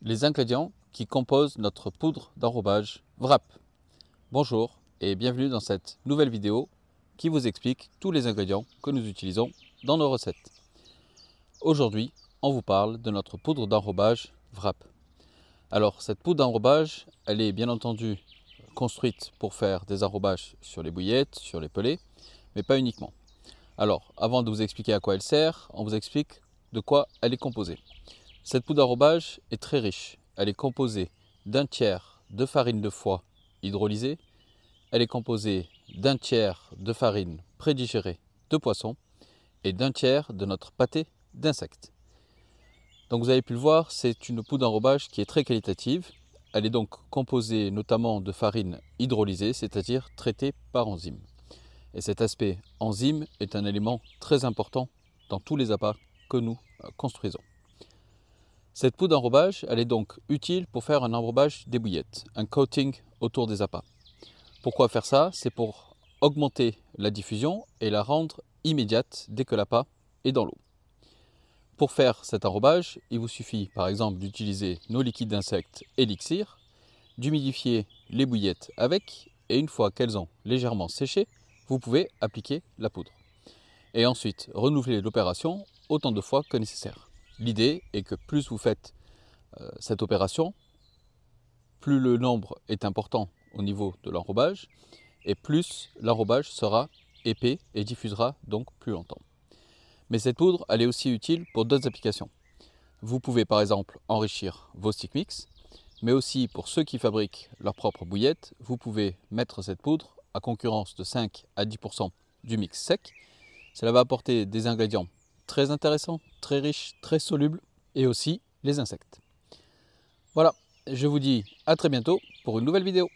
Les ingrédients qui composent notre poudre d'enrobage WRAP. Bonjour et bienvenue dans cette nouvelle vidéo qui vous explique tous les ingrédients que nous utilisons dans nos recettes. Aujourd'hui, on vous parle de notre poudre d'enrobage WRAP. Alors cette poudre d'enrobage, elle est bien entendu construite pour faire des enrobages sur les bouillettes, sur les pelets, mais pas uniquement. Alors avant de vous expliquer à quoi elle sert, on vous explique de quoi elle est composée. Cette poudre d'enrobage est très riche. Elle est composée d'un tiers de farine de foie hydrolysée. Elle est composée d'un tiers de farine prédigérée de poisson et d'un tiers de notre pâté d'insectes. Donc vous avez pu le voir, c'est une poudre d'enrobage qui est très qualitative. Elle est donc composée notamment de farine hydrolysée, c'est-à-dire traitée par enzyme. Et cet aspect enzyme est un élément très important dans tous les appâts que nous construisons. Cette poudre d'enrobage, elle est donc utile pour faire un enrobage des bouillettes, un coating autour des appâts. Pourquoi faire ça? C'est pour augmenter la diffusion et la rendre immédiate dès que l'appât est dans l'eau. Pour faire cet enrobage, il vous suffit par exemple d'utiliser nos liquides d'insectes Elixir, d'humidifier les bouillettes avec, et une fois qu'elles ont légèrement séché, vous pouvez appliquer la poudre. Et ensuite, renouveler l'opération autant de fois que nécessaire. L'idée est que plus vous faites cette opération, plus le nombre est important au niveau de l'enrobage et plus l'enrobage sera épais et diffusera donc plus longtemps. Mais cette poudre, elle est aussi utile pour d'autres applications. Vous pouvez par exemple enrichir vos stick mix, mais aussi pour ceux qui fabriquent leur propre bouillette, vous pouvez mettre cette poudre à concurrence de 5 à 10% du mix sec. Cela va apporter des ingrédients très intéressants, très riches, très solubles et aussi les insectes. Voilà, je vous dis à très bientôt pour une nouvelle vidéo.